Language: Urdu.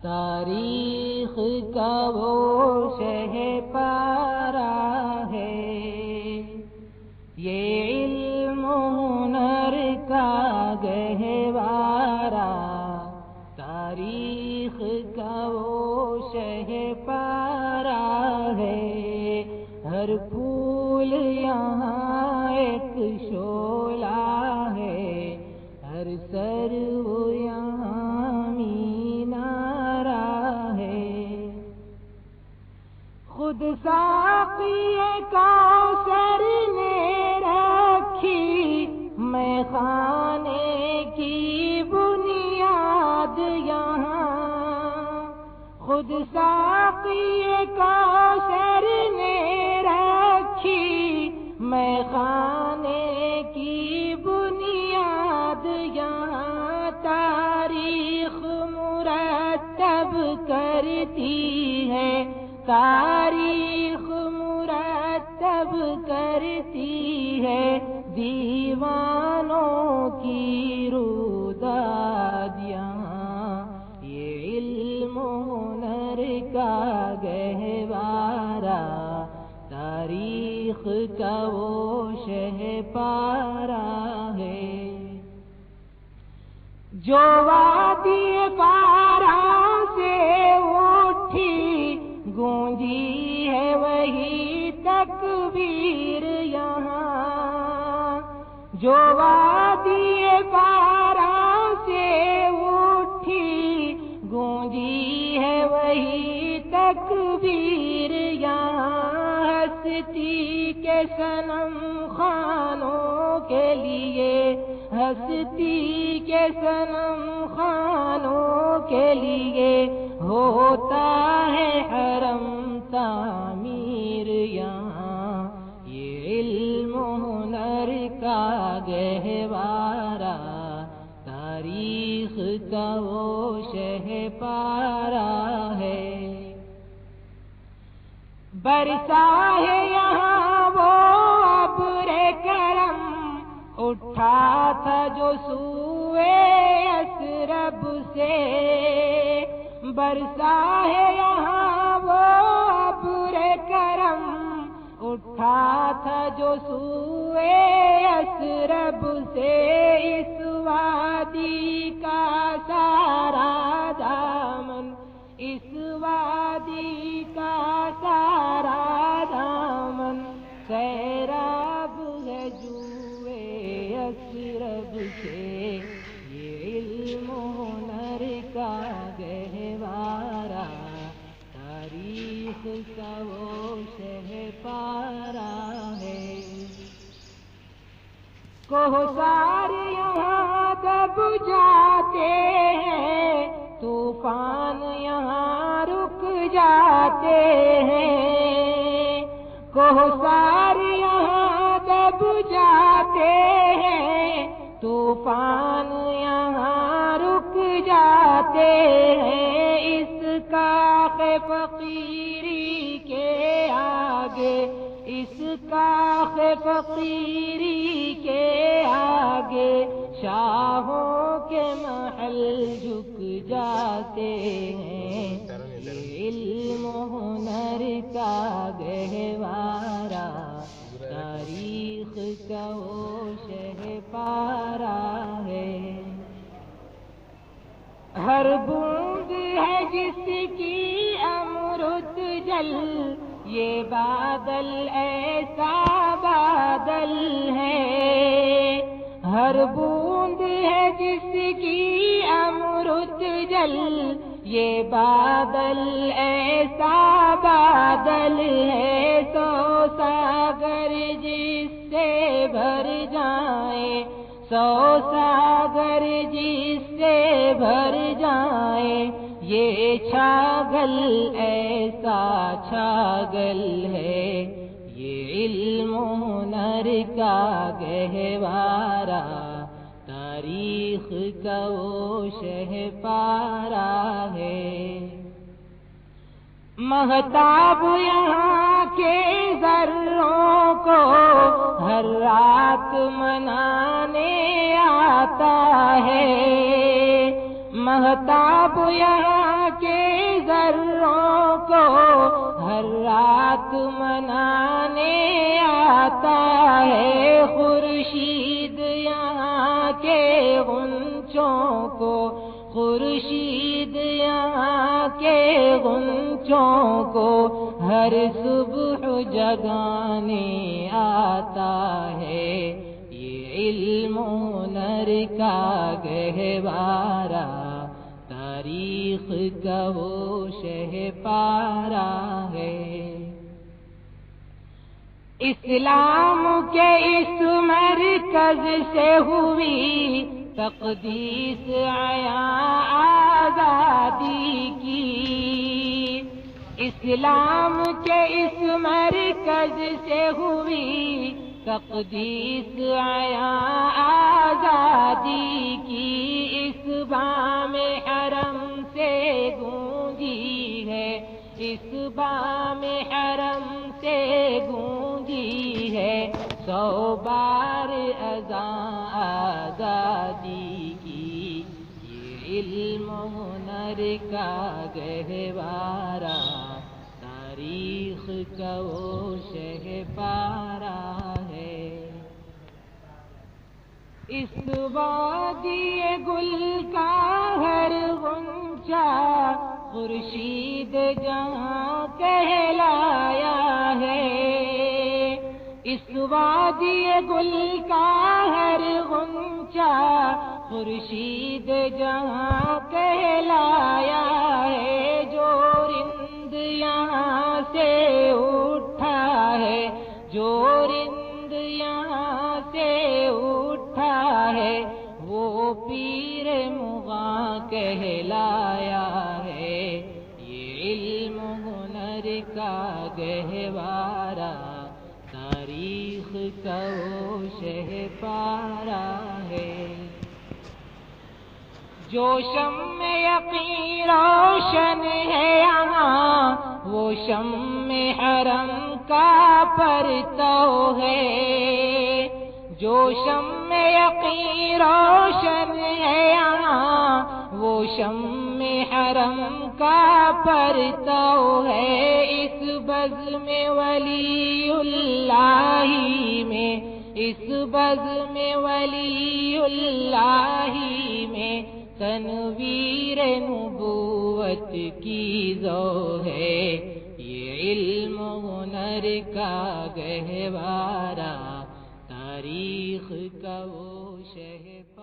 تاریخ کا وہ شہ پارا ہے، یہ علم و ہنر کا گہوارہ، تاریخ کا وہ شہ پارا ہے، ہر پھول یہاں ایک شعلہ ہے، ہر سر وہ یہاں مینارہ ہے، خود ساقی کوثر نے رکھی میں خانے کی بنیاد یہاں، خود ساقی کوثر نے رکھی میں خانے کی بنیاد یہاں، تاریخ مرتب کرتی ہے، تاریخ مرتب کرتی ہے دیوانوں کی روداد یہاں، یہ علم و ہنر کا گہوارہ، تاریخ کا وہ شہ پارا ہے، جو وادی پارا سے اٹھی گونجی ہے وہی تکبیر یہاں، جو وادی پارا سے اٹھی گونجی ہے وہی تکبیر یہاں، ہستی کے صنم خانوں کے لیے، ہستی کے صنم خانوں کے لیے ہوتا ہے حرم تعمیر یہاں، یہ علم و ہنر کا گہوارہ، تاریخ کا وہ شہ پارا ہے، برسا ہے یہاں وہ ابر کرم، اٹھا تھا جو سوئے یثرب سے، برسا ہے یہاں وہ ابر کرم، اٹھا تھا جو سوئے یثرب سے، اس وادی کا سارا دامن، اس وادی کا سارا دامن سیراب ہے جوئے یثرب سے، یہ علم و ہنر کا گہوارہ، تاریخ کا وہ شہ پارا ہے، کوثر یہاں دب جاتے ہیں، طوفان یہاں رک جاتے ہیں، کوثر یہاں دب جاتے ہیں، طوفان یہاں رک جاتے ہیں، اس کاخ فقیری کے آگے، اس کاخ فقیری کے آگے شاہوں کے محل جھک جاتے ہیں، یہ علم و ہنر کا گہوارہ، تاریخ کا وہ شہ پارا ہے، ہر بوند ہے جس کی امرت جل، یہ بادل ایسا بادل ہے، ہر بوند ہے جس کی امرت جل، یہ بادل ایسا بادل ہے، سو ساگر جس سے بھر جائیں، سو ساگر جس سے بھر جائیں، یہ چھاگل ایسا چھاگل ہے، یہ علم و ہنر کا گہوارہ، تاریخ کا وہ شہ پارا ہے، مہتاب یہاں کے ذروں کو ہر رات منانے آتا ہے، مہتاب یہاں کے ذروں کو ہر رات منانے آتا ہے، خورشید یہاں کے غنچوں کو، خورشید یہاں کے غنچوں کو ہر صبح جگانے آتا ہے۔ یہ علم و ہنر کا گہوارہ تاریخ کا وہ شہپارہ ہے۔ اسلام کے اس مرکز سے ہوئی تقدیس عیاں آزادی کی، اسلام کے اس مرکز سے ہوئی تقدیس عیاں آزادی کی، اس بام حرم سے گونجی ہے، اس بام حرم سے گونجی ہے 100 بار اذان آزادی کی۔ یہ علم و ہنر کا گہوارہ تاریخ کا وہ شہپارہ ہے۔ اس وادی گل کا ہر غنچہ خورشید جہاں کہلایا ہے، اس وادی گل کا ہر غنچہ خورشید جہاں کہلایا ہے، جو رند یہاں سے اٹھا ہے، جو رند یہاں سے اٹھا ہے، وہ پیر مغاں کہلایا ہے۔ یہ علم ہنر کا گہوارہ تاریخ کا وہ شہپارہ ہے۔ جو شمع یقین روشن ہے یہاں، وہ شمع حرم کا پرتو ہے، جو شمع یقین روشن ہے یہاں، وہ شمع حرم کا پرتو ہے۔ اس بزم ولی اللہ میں، اس بزم ولی اللہ میں تنویر نبوت کی ضو ہے۔ یہ علم ہنر کا گہوارہ تاریخ کا وہ شہپارہ